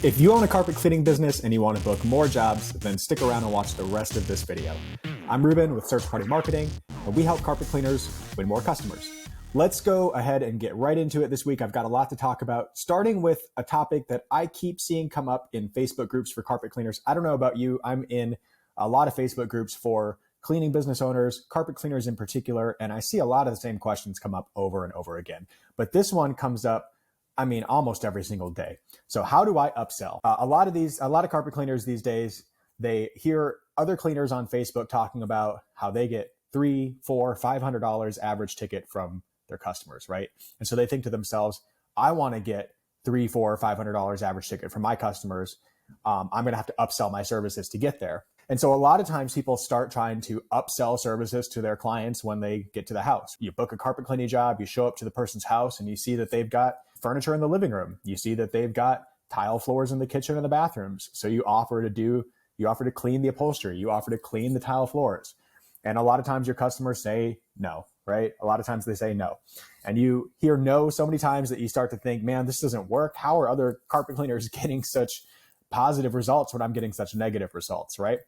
If you own a carpet cleaning business and you want to book more jobs, then stick around and watch the rest of this video. I'm Reuben with SearchParty Marketing, and we help carpet cleaners win more customers. Let's go ahead and get right into it this week. I've got a lot to talk about, starting with a topic that I keep seeing come up in Facebook groups for carpet cleaners. I don't know about you. I'm in a lot of Facebook groups for cleaning business owners, carpet cleaners in particular, and I see a lot of the same questions come up over and over again. But this one comes up, almost every single day. So how do I upsell? A lot of carpet cleaners these days, they hear other cleaners on Facebook talking about how they get $300, $400, $500 average ticket from their customers, right? And so they think to themselves, I want to get $300, $400, $500 average ticket from my customers. I'm going to have to upsell my services to get there. And so a lot of times people start trying to upsell services to their clients when they get to the house. You book a carpet cleaning job, you show up to the person's house and you see that they've got furniture in the living room. You see that they've got tile floors in the kitchen and the bathrooms. So you offer to clean the upholstery, you offer to clean the tile floors. And a lot of times your customers say no, right? A lot of times they say no. And you hear no so many times that you start to think, man, this doesn't work. How are other carpet cleaners getting such positive results when I'm getting such negative results, right?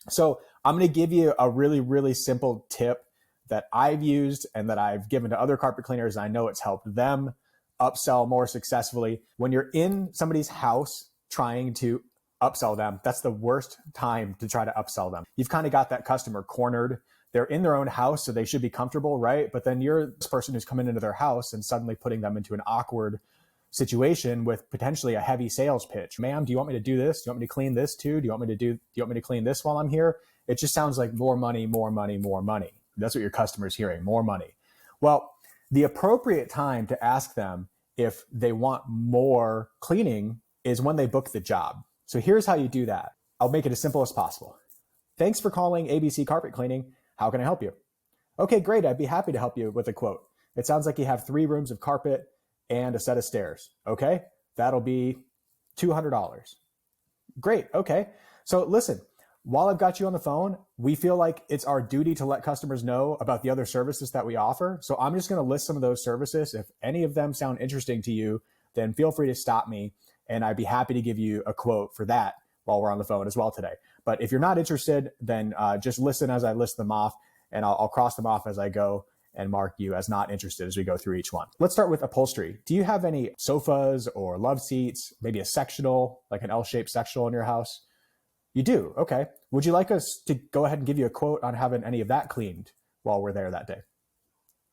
So I'm going to give you a really, really simple tip that I've used and that I've given to other carpet cleaners. I know it's helped them upsell more successfully. When you're in somebody's house trying to upsell them, that's the worst time to try to upsell them. You've kind of got that customer cornered. They're in their own house, so they should be comfortable, right? But then you're this person who's coming into their house and suddenly putting them into an awkward situation with potentially a heavy sales pitch. Ma'am, do you want me to do this? Do you want me to clean this too? Do you want me to clean this while I'm here? It just sounds like more money, more money, more money. That's what your customer's hearing, more money. Well, the appropriate time to ask them if they want more cleaning is when they book the job. So here's how you do that. I'll make it as simple as possible. Thanks for calling ABC Carpet Cleaning. How can I help you? Okay, great. I'd be happy to help you with a quote. It sounds like you have 3 rooms of carpet and a set of stairs. Okay, that'll be $200. Great. Okay. So listen, while I've got you on the phone, we feel like it's our duty to let customers know about the other services that we offer. So I'm just going to list some of those services. If any of them sound interesting to you, then feel free to stop me and I'd be happy to give you a quote for that while we're on the phone as well today. But if you're not interested, then just listen as I list them off and I'll cross them off as I go and mark you as not interested as we go through each one. Let's start with upholstery. Do you have any sofas or love seats, maybe a sectional, like an L-shaped sectional in your house? You do? Okay. Would you like us to go ahead and give you a quote on having any of that cleaned while we're there that day?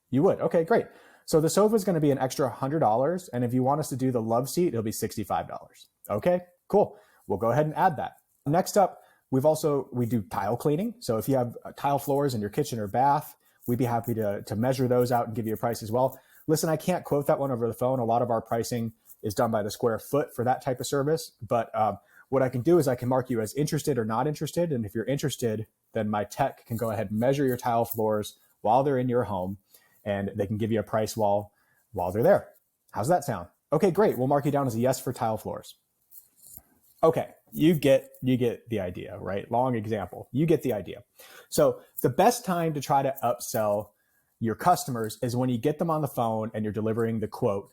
You would? Okay, great. So the sofa is going to be an extra $100. And if you want us to do the love seat, it'll be $65. Okay, cool. We'll go ahead and add that. Next up, we do tile cleaning. So if you have tile floors in your kitchen or bath, we'd be happy to measure those out and give you a price as well. Listen, I can't quote that one over the phone. A lot of our pricing is done by the square foot for that type of service. But what I can do is I can mark you as interested or not interested. And if you're interested, then my tech can go ahead and measure your tile floors while they're in your home, and they can give you a price while they're there. How's that sound? Okay, great. We'll mark you down as a yes for tile floors. Okay, you get the idea, right? Long example. You get the idea. So the best time to try to upsell your customers is when you get them on the phone and you're delivering the quote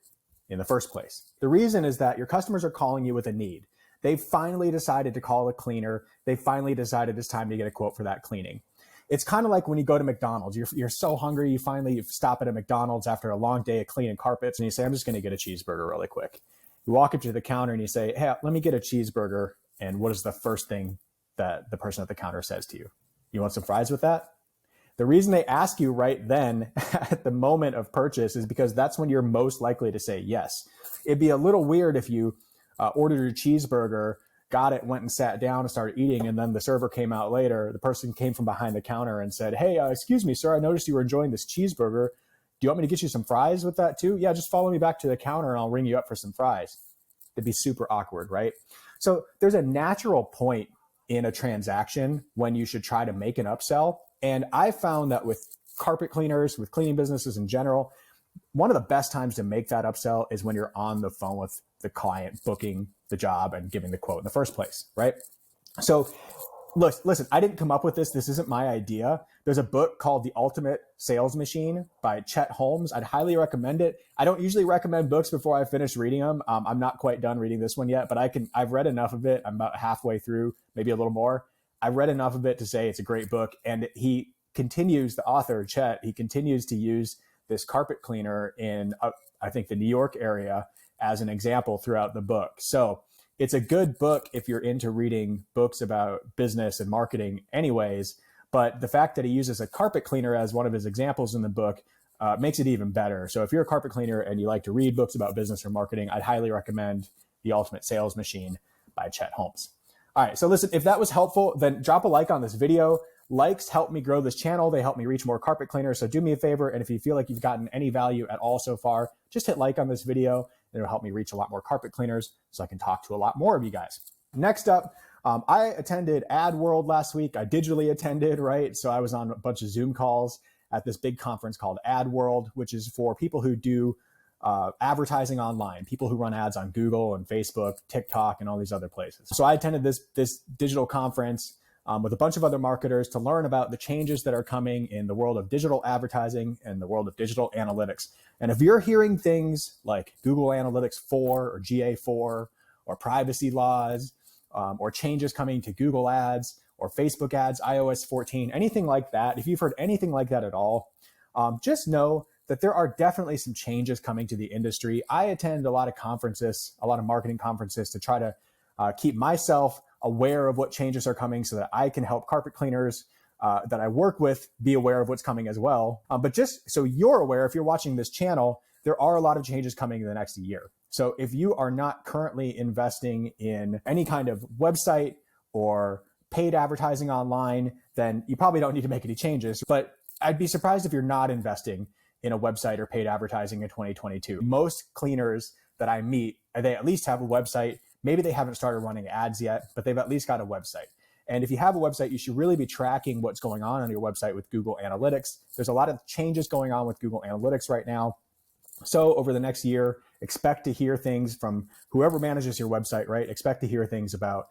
in the first place. The reason is that your customers are calling you with a need. They've finally decided to call a cleaner. They finally decided it's time to get a quote for that cleaning. It's kind of like when you go to McDonald's. You're so hungry, you stop at a McDonald's after a long day of cleaning carpets, and you say, I'm just going to get a cheeseburger really quick. You walk up to the counter and you say, hey, let me get a cheeseburger. And what is the first thing that the person at the counter says to you? You want some fries with that? The reason they ask you right then at the moment of purchase is because that's when you're most likely to say yes. It'd be a little weird if you ordered a cheeseburger, got it, went and sat down and started eating, and then the server came out later. The person came from behind the counter and said, hey, excuse me, sir, I noticed you were enjoying this cheeseburger. Do you want me to get you some fries with that too? Yeah, just follow me back to the counter and I'll ring you up for some fries. It'd be super awkward, right? So there's a natural point in a transaction when you should try to make an upsell. And I found that with carpet cleaners, with cleaning businesses in general, one of the best times to make that upsell is when you're on the phone with the client booking the job and giving the quote in the first place, right? So Listen, I didn't come up with this. This isn't my idea. There's a book called The Ultimate Sales Machine by Chet Holmes. I'd highly recommend it. I don't usually recommend books before I finish reading them. I'm not quite done reading this one yet, but I've read enough of it. I'm about halfway through, maybe a little more. I've read enough of it to say it's a great book. And he continues, the author, Chet, he continues to use this carpet cleaner in, I think, the New York area as an example throughout the book. So it's a good book if you're into reading books about business and marketing anyways, but the fact that he uses a carpet cleaner as one of his examples in the book makes it even better. So if you're a carpet cleaner and you like to read books about business or marketing, I'd highly recommend The Ultimate Sales Machine by Chet Holmes. All right, so listen, if that was helpful, then drop a like on this video. Likes help me grow this channel. They help me reach more carpet cleaners. So do me a favor, and if you feel like you've gotten any value at all so far, just hit like on this video. It'll help me reach a lot more carpet cleaners so I can talk to a lot more of you guys. Next up, I attended Ad World last week. I digitally attended, right? So I was on a bunch of Zoom calls at this big conference called Ad World, which is for people who do advertising online, people who run ads on Google and Facebook, TikTok, and all these other places. So I attended this digital conference with a bunch of other marketers to learn about the changes that are coming in the world of digital advertising and the world of digital analytics. And if you're hearing things like Google Analytics 4 or GA4 or privacy laws or changes coming to Google ads or Facebook ads, iOS 14, anything like that, if you've heard anything like that at all, just know that there are definitely some changes coming to the industry. I attend a lot of conferences, a lot of marketing conferences to try to keep myself aware of what changes are coming so that I can help carpet cleaners that I work with be aware of what's coming as well. But just so you're aware, if you're watching this channel, there are a lot of changes coming in the next year. So if you are not currently investing in any kind of website or paid advertising online, then you probably don't need to make any changes. But I'd be surprised if you're not investing in a website or paid advertising in 2022. Most cleaners that I meet, they at least have a website. Maybe they haven't started running ads yet, but they've at least got a website. And if you have a website, you should really be tracking what's going on your website with Google Analytics. There's a lot of changes going on with Google Analytics right now. So over the next year, expect to hear things from whoever manages your website, right? Expect to hear things about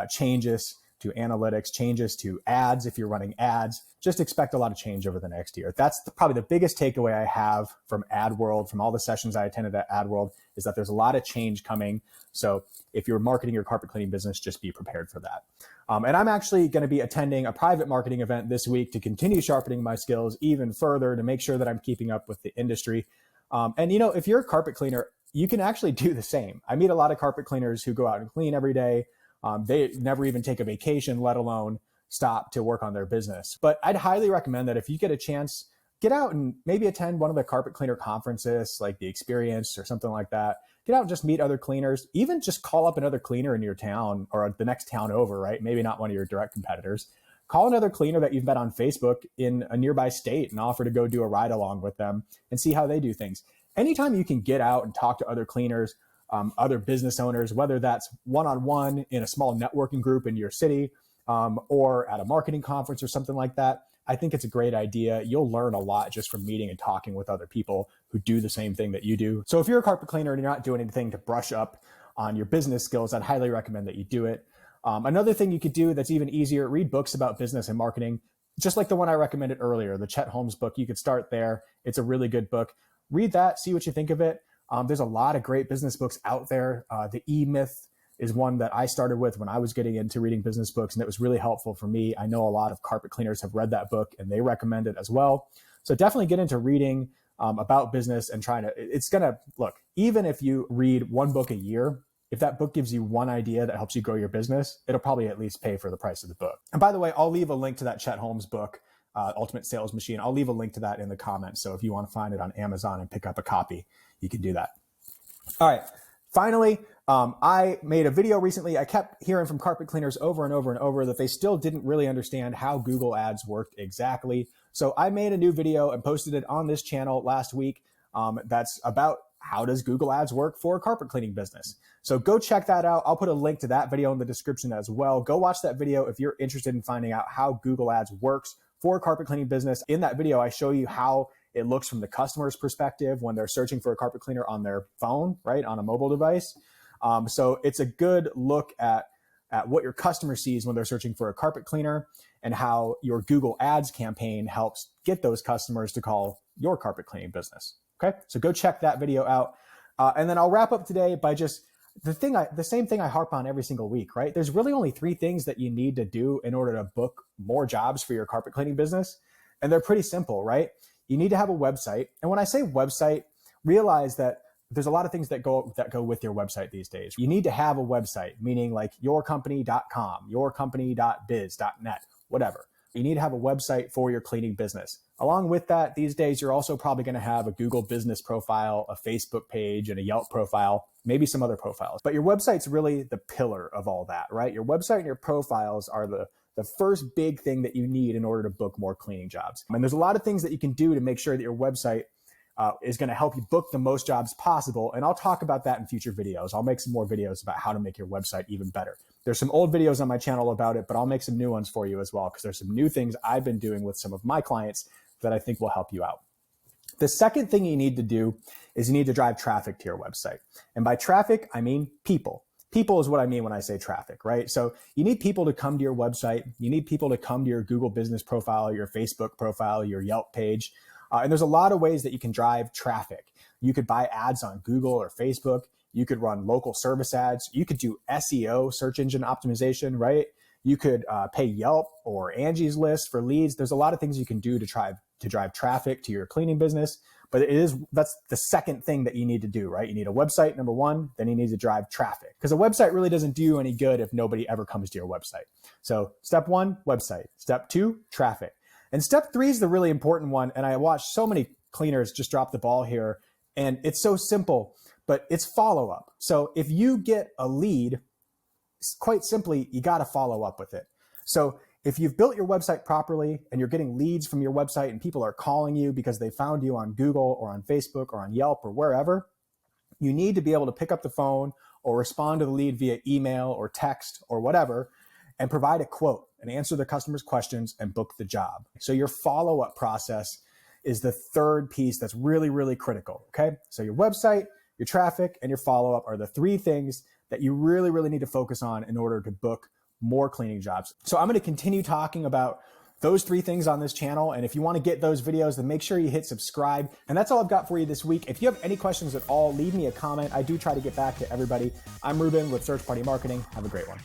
changes to analytics, changes to ads if you're running ads. Just expect a lot of change over the next year. That's probably the biggest takeaway I have from Ad World, from all the sessions I attended at Ad World, is that there's a lot of change coming. So if you're marketing your carpet cleaning business, just be prepared for that. And I'm actually going to be attending a private marketing event this week to continue sharpening my skills even further to make sure that I'm keeping up with the industry. And if you're a carpet cleaner, you can actually do the same. I meet a lot of carpet cleaners who go out and clean every day. They never even take a vacation, let alone stop to work on their business. But I'd highly recommend that if you get a chance, get out and maybe attend one of the carpet cleaner conferences like the Experience or something like that. Get out and just meet other cleaners, even just call up another cleaner in your town or the next town over, right? Maybe not one of your direct competitors. Call another cleaner that you've met on Facebook in a nearby state and offer to go do a ride along with them and see how they do things. Anytime you can get out and talk to other cleaners, other business owners, whether that's one-on-one in a small networking group in your city or at a marketing conference or something like that, I think it's a great idea. You'll learn a lot just from meeting and talking with other people who do the same thing that you do. So if you're a carpet cleaner and you're not doing anything to brush up on your business skills, I'd highly recommend that you do it. Another thing you could do that's even easier, read books about business and marketing, just like the one I recommended earlier, the Chet Holmes book. You could start there. It's a really good book. Read that, see what you think of it. There's a lot of great business books out there. The E-Myth is one that I started with when I was getting into reading business books, and it was really helpful for me. I know a lot of carpet cleaners have read that book and they recommend it as well. So definitely get into reading about business and it's gonna, look, even if you read one book a year, if that book gives you one idea that helps you grow your business, it'll probably at least pay for the price of the book. And by the way, I'll leave a link to that Chet Holmes book, Ultimate Sales Machine. I'll leave a link to that in the comments. So if you want to find it on Amazon and pick up a copy, you can do that. All right. Finally, I made a video recently. I kept hearing from carpet cleaners over and over and over that they still didn't really understand how Google Ads worked exactly. So I made a new video and posted it on this channel last week. That's about how does Google Ads work for a carpet cleaning business. So go check that out. I'll put a link to that video in the description as well. Go watch that video if you're interested in finding out how Google Ads works for a carpet cleaning business. In that video, I show you how it looks from the customer's perspective when they're searching for a carpet cleaner on their phone, right, on a mobile device. So it's a good look at at what your customer sees when they're searching for a carpet cleaner and how your Google Ads campaign helps get those customers to call your carpet cleaning business. Okay, so go check that video out. And then I'll wrap up today by just the same thing I harp on every single week, right? There's really only 3 things that you need to do in order to book more jobs for your carpet cleaning business. And they're pretty simple, right? You need to have a website. And when I say website, realize that there's a lot of things that go with your website these days. You need to have a website, meaning like yourcompany.com, yourcompany.biz.net, whatever. You need to have a website for your cleaning business. Along with that, these days, you're also probably going to have a Google business profile, a Facebook page, and a Yelp profile, maybe some other profiles. But your website's really the pillar of all that, right? Your website and your profiles are the first big thing that you need in order to book more cleaning jobs. And there's a lot of things that you can do to make sure that your website is going to help you book the most jobs possible. And I'll talk about that in future videos. I'll make some more videos about how to make your website even better. There's some old videos on my channel about it, but I'll make some new ones for you as well, because there's some new things I've been doing with some of my clients that I think will help you out. The second thing you need to do is you need to drive traffic to your website. And by traffic, I mean people. People is what I mean when I say traffic, right? So you need people to come to your website. You need people to come to your Google business profile, your Facebook profile, your Yelp page. And there's a lot of ways that you can drive traffic. You could buy ads on Google or Facebook. You could run local service ads. You could do SEO, search engine optimization, right? You could pay Yelp or Angie's List for leads. There's a lot of things you can do to drive traffic to your cleaning business. But that's the second thing that you need to do, right? You need a website, number one, then you need to drive traffic. Because a website really doesn't do any good if nobody ever comes to your website. So step 1, website. Step 2, traffic. And step 3 is the really important one. And I watch so many cleaners just drop the ball here. And it's so simple, but it's follow-up. So if you get a lead, quite simply, you got to follow up with it. So if you've built your website properly and you're getting leads from your website and people are calling you because they found you on Google or on Facebook or on Yelp or wherever, you need to be able to pick up the phone or respond to the lead via email or text or whatever and provide a quote and answer the customer's questions and book the job. So your follow-up process is the third piece that's really, really critical, okay? So your website, your traffic, and your follow-up are the 3 things that you really, really need to focus on in order to book more cleaning jobs. So I'm going to continue talking about those 3 things on this channel. And if you want to get those videos, then make sure you hit subscribe. And that's all I've got for you this week. If you have any questions at all, leave me a comment. I do try to get back to everybody. I'm Reuben with SearchParty Marketing. Have a great one.